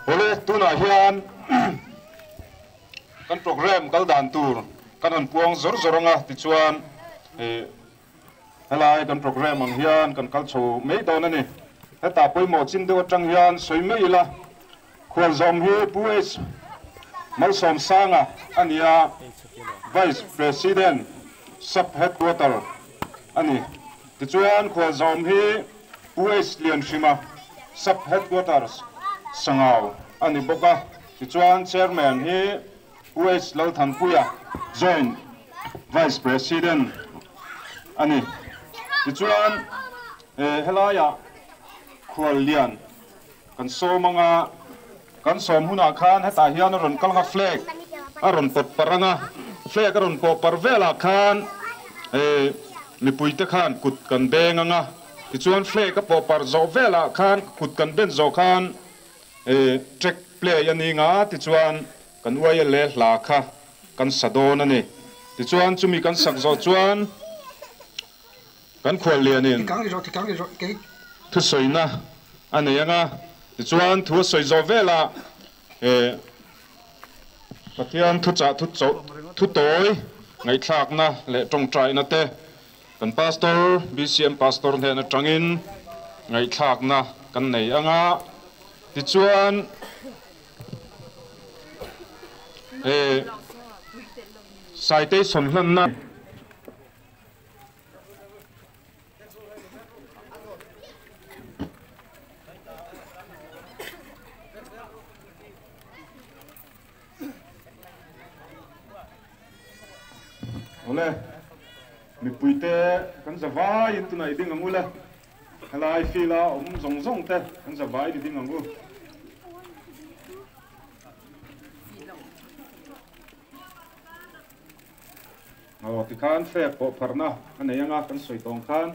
Ole tuna hian kan program kal dan tur kan an puang zor zoronga ti chuan helai kan program ang hian kan kal chho mei don ani heta poimo chin de atang hian soi mei la khwal zom hi puis mal som sanga ania vice president sub headquarter ani ti chuan khwal zom hi puis lian shima sub headquarters sangau ani boka ti chuan chairman hi puis lo than puya joint vice president ani ti chuan helaya khwal lian kan so manga kan som huna khan heta hian ron kalnga flag aron pot paranga flag aron po parvela khan mi puite khan kut kan benganga ti chuan flag ka po par zo vela khan kut kan ben zo khan track play yani nga ti chuan kan wai le hla kha kan sadon ani ti chuan chumi kan sak zo chuan kan khwal lianin thu soina ani anga ti chuan thu soi zo vela pathian thu cha thu toy ngai thlak na le tong trai na te kan pastor bcm pastor he na tangin ngai thlak na kan nei anga ti chuan saite somhlan na ole mi puite kan zawai intuna iding angula halai fila zong zong te kan zawai iding angu ti khan fe po parna ane yanga kan soi tong khan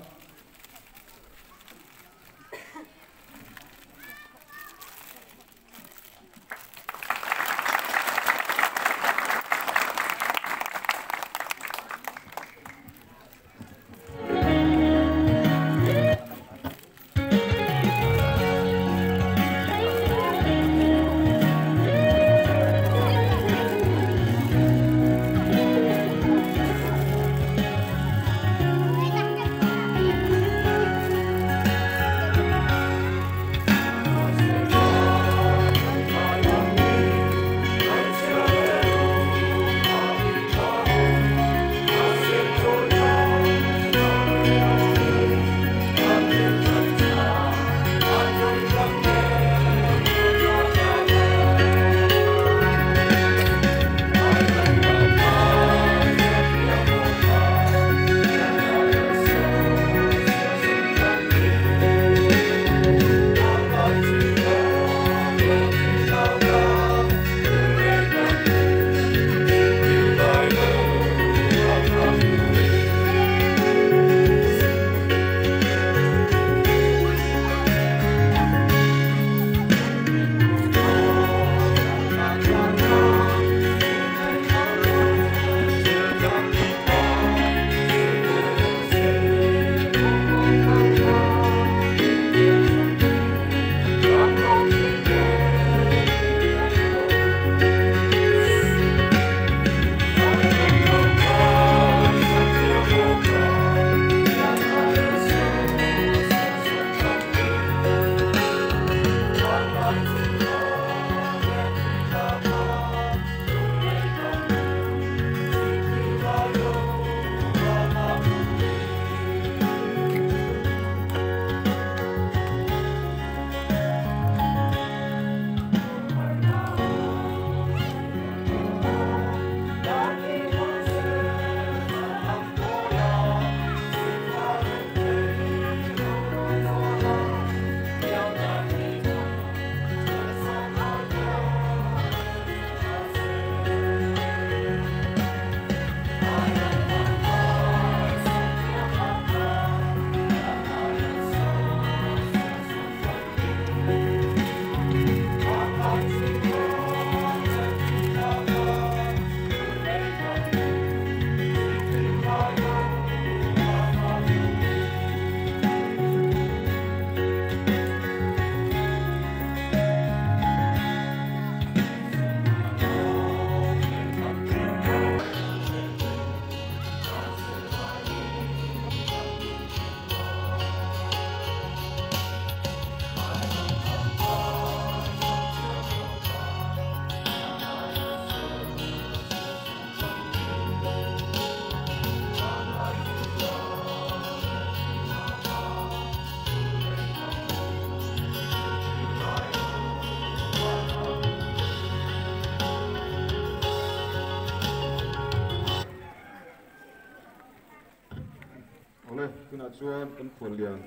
tin a chuan kan khual lian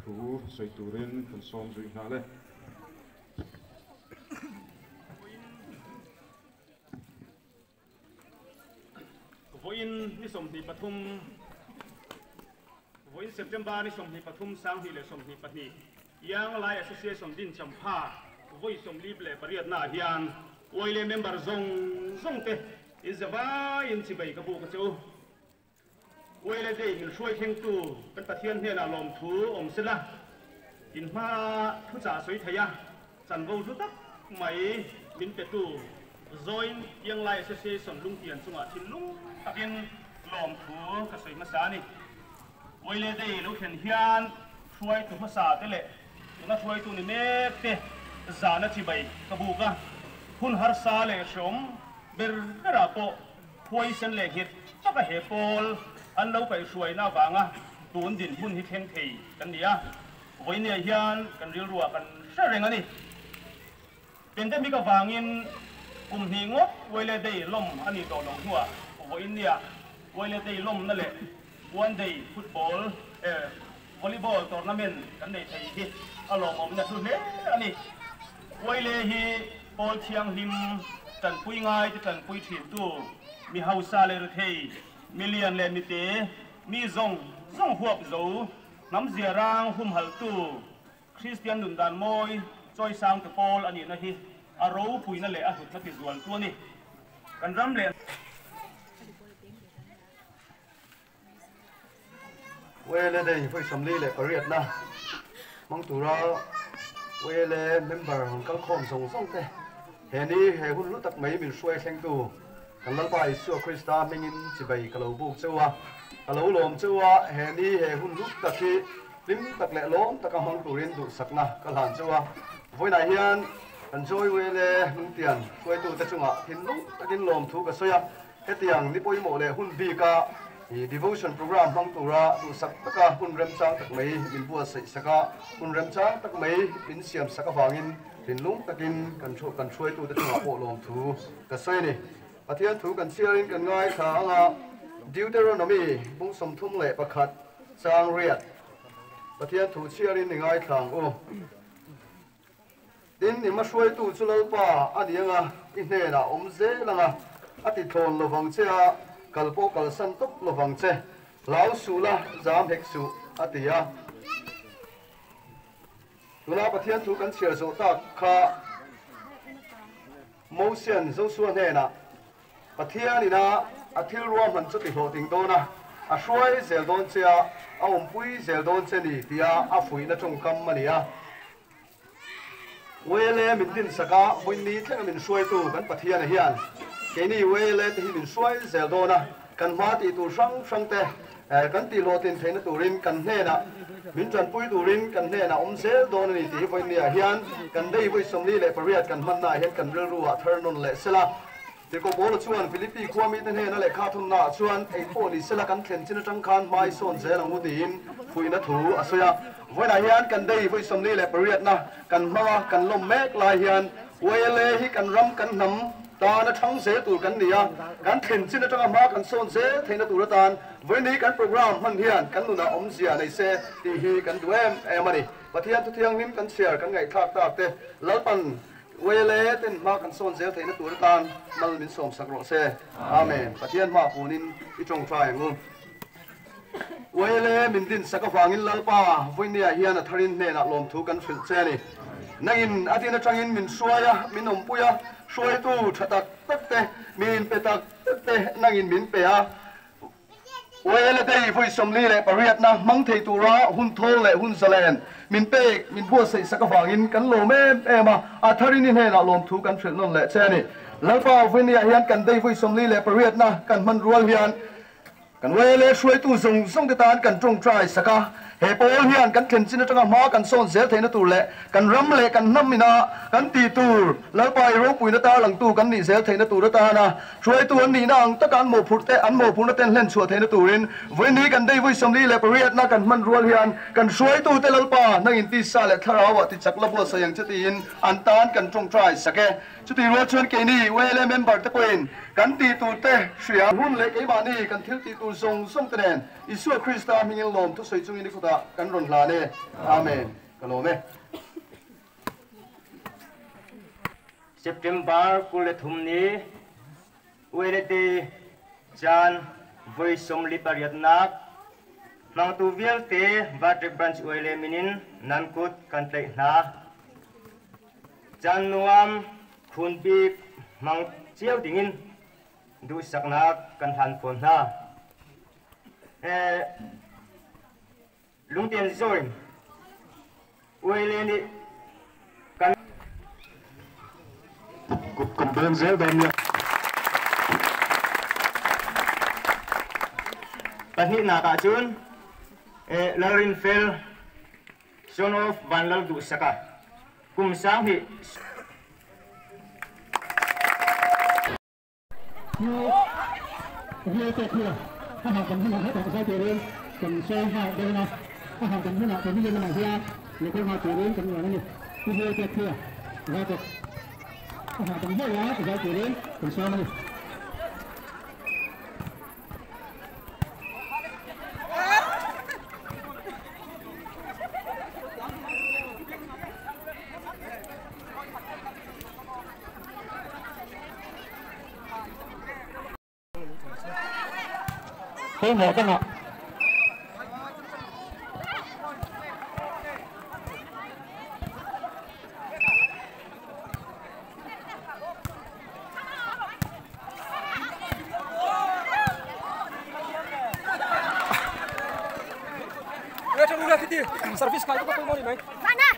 thu soi turin kan som zui na le voin ni som ni pathum voin September ni som ni pathum sang hi le som ni pathi yang lai association din champha voi som lip le pariat na hian oile member zong te izaba in chibai ka bu ka chu oile dei hil shoi theng tu kan pathian hne na lom thu om sela in ma thu cha soi thaya chan vo zu tak mai min pe tu join yang lai association lung tian chunga thin lung takin lom thu ka soi ma sa ni oile dei lo khen hian shuai tu ma sa te le na shuai tu ni me te zana chibai ka bu ka hun har sa le shom ber ra po poison le hit taka he pol an lo kai shuai na wanga tun din hun hi theng thei kan nia voine hian kan ril ruwa kan shareng ani pandemic ka wangin hi ngop wele dei lom ani to long huwa voinia wele dei lom na le one day football volleyball tournament kan nei thei hi alom om na thu le ani wele hi pol thiang him tan pui ngai te tan pui thin tu mi hausa le thei million le mi te mi zong huap zo nam zia rang hum hal tu Christian dun dan moi choi sang te pol ani na hi aro pui na le a hut na ti zual tu ni kan ram le wele dei phoi samli le pariat na mong tu ra wele member hong kal khom song te he ni he hun lu tak mai min suai thleng tu kan lal bai su Krista mingin chibai kalo buk chewa kalo lom chewa he ni he hun lu tak ki lim tak le lom tak hong turin du sakna kalhan chewa voi na hian kan joy wele nung tian suai tu te chunga thin lu takin lom thu ka soya he tiang ni poi mo le hun bi ka devotion program hong tura tu sak taka hun rem chang tak mai min bua sei saka hun rem chang tak mai min siam saka wangin tin lung takin kan chuai tu te chunga po lom thu ka soi ni pathian thu kan siarin kan ngai tha anga Deuteronomy bung som thum le pakhat chang riat pathian thu siarin ni ngai thang o tin ni ma suai tu chulal pa adianga i hne na om ze langa ati thon lo wang chea kalpo kal san tok lo wang che lau su la jam hek su atia tuna pathian thu kan siar zo ta kha motion zo su hne na pathian ina athil ruam han chu ti ho ting do na a hruai zel don chea a om pui zel don che ni tia a fui na chung kam mania wele min din saka boin ni theng min suai tu kan pathian a hian ke ni wele te hi min suai zel do na kan ma ti tu sang te kan ti lo tin theina turin kan hne na min chan pui turin kan hne na om zel do ni ti boin ni a hian kan dei voi somli le pariat kan man na hian kan rel ruwa tharnon le sela ti ko bol chuan Philippi khuami te hne na le kha thum na chuan ei po ni sela kan thlen chin atang khan mai son zel ang udin fuina thu asoya voi na hian kan dei voi somli le pariat na kan ma kan lom mek lai hian wele hi kan ram kan nam ta na thang se tu kan nia kan thlen chin atang ma kan son se theina tu ra tan voi ni kan program man hian kan nu na om zia nei se ti hi kan duem emani pathian tu thiang nim kan share kan ngai thak tak te lalpan wele ten ma kan son zel theina tur tan mal min som sakro se amen pathian ma punin I tong trai ngu wele min din saka wangin lalpa voinia hian a tharin hne na lom thu kan fil che ni nangin atina tangin min suaya min om puya suai tu thatak takte min petak takte nangin min pe a wele dei voi somli le pariat na mang thei tura hun thol le hun zalen min pe min bua sei saka wangin kan lo me ema a tharin hne na lom thu kan fil non le che ni lalpa voinia hian kan dei voi somli le pariat na kan man rual hian kan wele suai tu zong te tan kan trong trai saka he pol hian kan thlen chin atanga ma kan son zel theina tur le kan ram le kan nam mina kan ti tur lalpai ro puina ta lang tu kan ni zel theina tur ta na suai tu an ni na ang ta kan mo phurte an mo phurna ten hlen chua theina turin voi ni kan dei voi somli le pariat na kan man rual hian kan suai tu te lalpa nangin ti sa le tharawa ti chakla bo sayang chatin an tan kan trong trai sake chú tì ruột chuan cái này quay lên member tới quên cắn tì tù tê xỉa hun lấy cái bà này cắn thiếu tì tù sông sông tên đèn Isu Christa mình yên lom thu soi chung ini kuta cắn run là nè amen kalau mẹ September kule thumni ueleti chan voi som lipariat nak mang tu vial te vatre branch uele minin nankut kantlei na chan nuam khun bi mang chiao dingin du sakna kan han phon na lungtian zoi uele ni cục bên dưới bên nha Tadi nak kacun, larin fail, son of van lal du saka, kum sang hi. Dia terkira, aham kan hina hata saya turun, kan saya hal dia na, aham kan hina kan hina mana dia, lekor hal turun kan mana ni, dia terkira, dia ter, aham kan hina saya turun, kan saya mana. Thế ngộ cái ngộ. Service kayo ko mo ni Mike. Mana?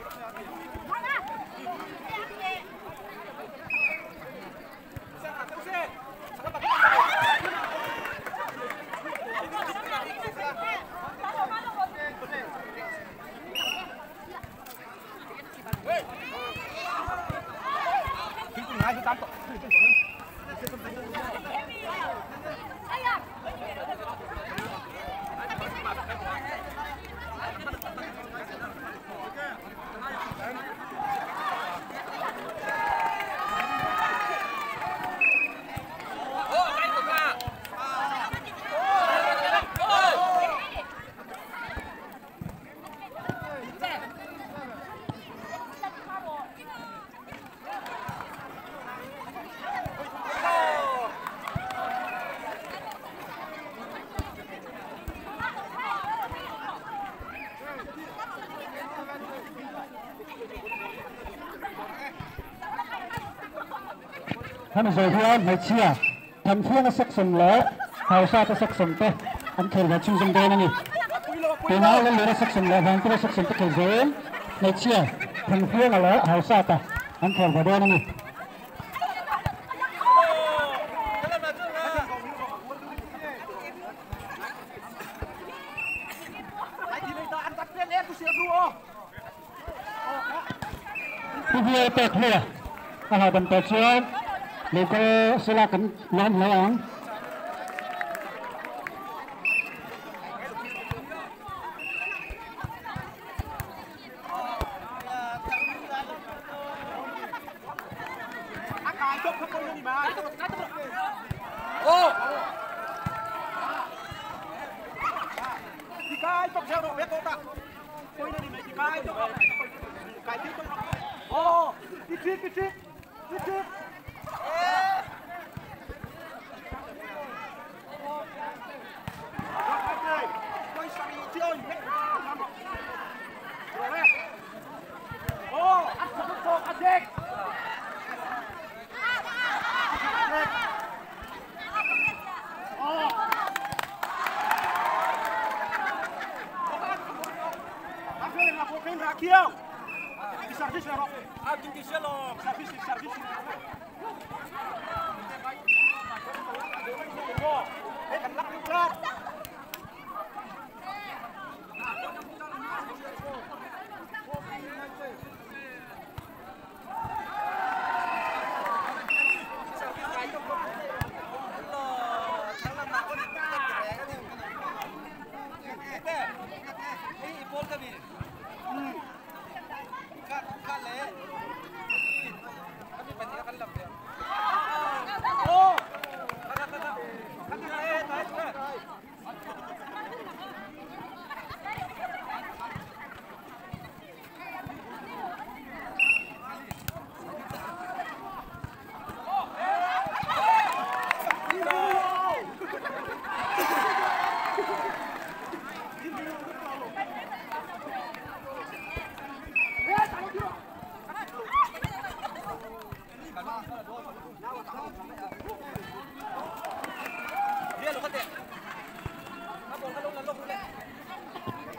Hắn rồi theo mấy chia, thằng phía nó sắc sầm lẽ, hào sa nó sắc sầm té, anh kêu là chung dung đen này, cái nào lên nó sắc sầm lẽ, thằng kia sắc sầm té kêu dễ, mấy chia, thằng phía nó lẽ, hào sa ta, anh kêu là đen này. Cái gì tệ thế à? Hào đầm tệ chưa? Nếu có silakan làm lawan.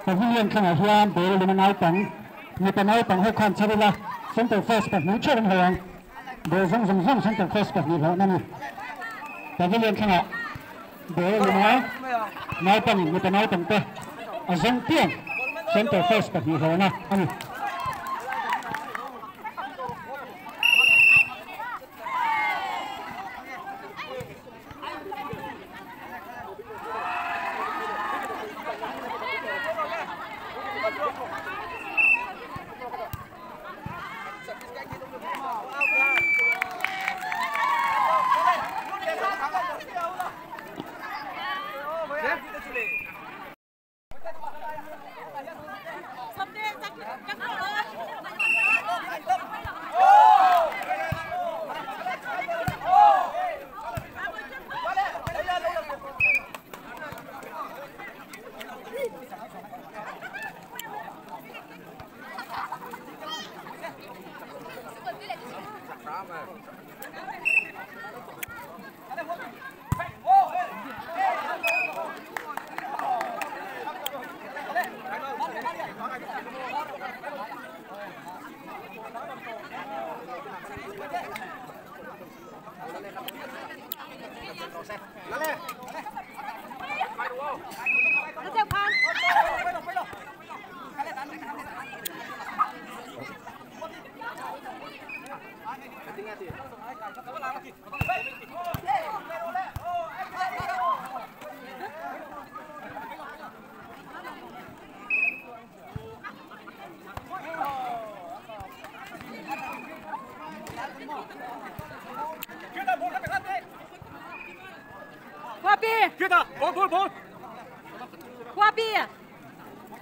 Pavilion khang hian bel limanai pang ni panai pang ho khan chavila center first pat nu chon hawang be zong center first pat ni lo nani pavilion khang bel limanai nai pang ni panai pang te azong tiang center first pat ni lo na ani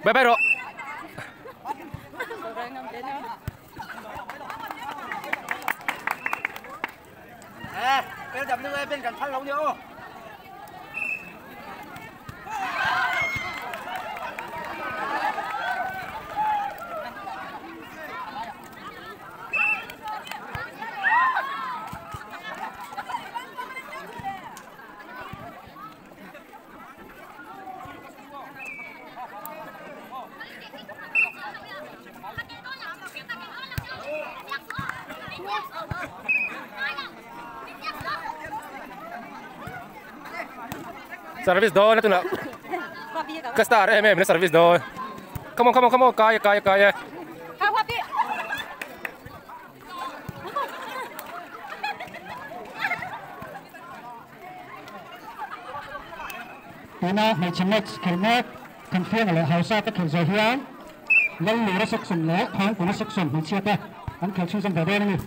Bye bye rồi. Bây giờ mình bên cạnh phân lông vô. Service do na tu na. Kastar na service do. Come on, kaya. Ha wapi. Ina mai chimach khelna confirm le hausa ta khel zo hian lal le ra section le khang kuna section hi chiata an khel chu jang da de ni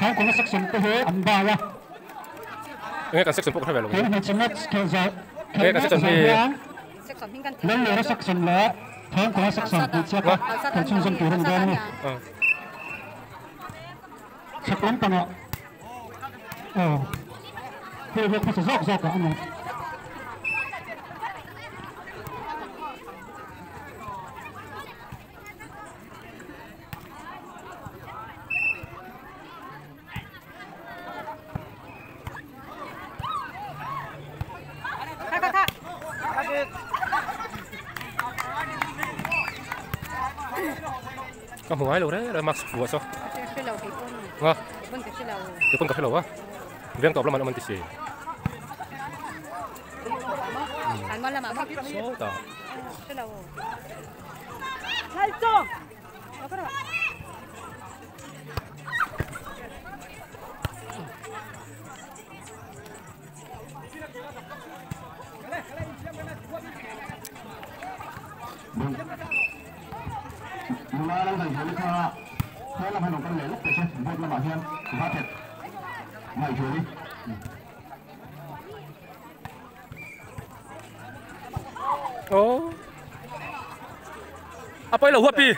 khang kuna section te he amba wa Nghe cả section pokok velo. mai chimach khel zo Nghe cả section hi Section hin kan lal le ra section le khang kuna section hi chiata khel chu jang tu ren de ni section ta na he he pa zok ka ani có huái luôn đấy, rồi mặc phù sao? Ngon. Được phân cà phê lẩu á. Viên tọp là mình tí xì. Anh muốn làm mà mặc Số tờ. Hai trăm. Hãy subscribe cho kênh Ghiền Mì Gõ để không bỏ lỡ những video hấp dẫn. ngay rồi đi ô à bây giờ hụt đi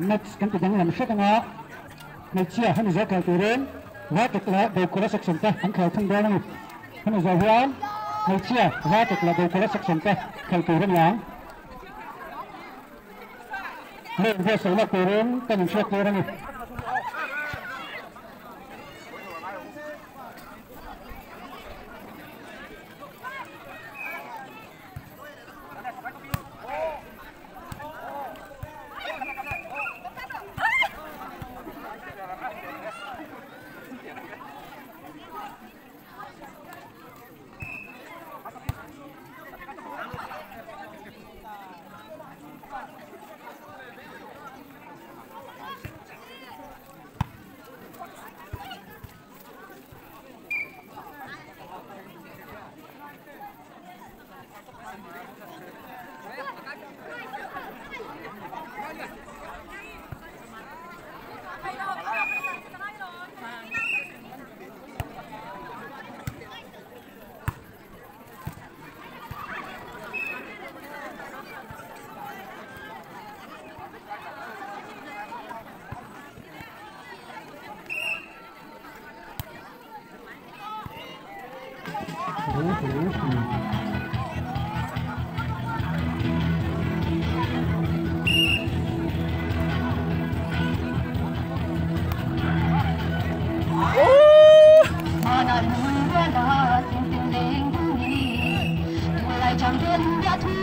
next kan tidang lam shot nga na chia han za ka turen wa tekla de kula section ta an khal thang dang han za hian na chia wa tekla de kula section ta khal turen yang le ve so la turen kan shot turen Hãy subscribe cho kênh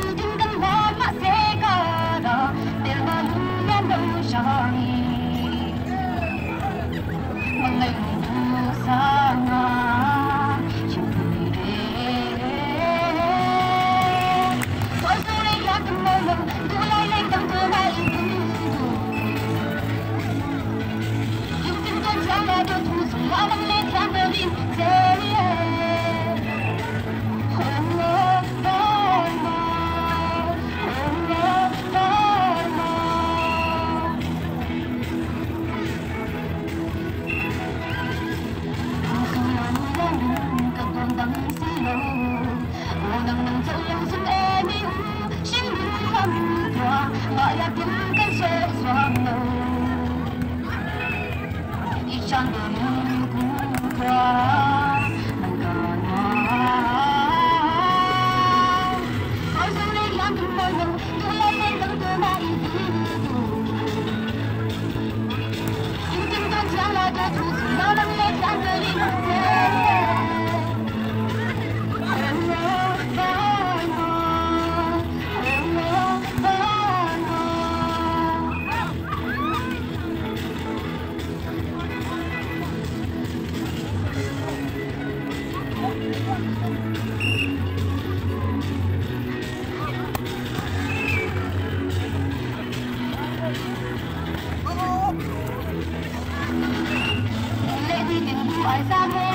Ghiền Mì Gõ để không bỏ lỡ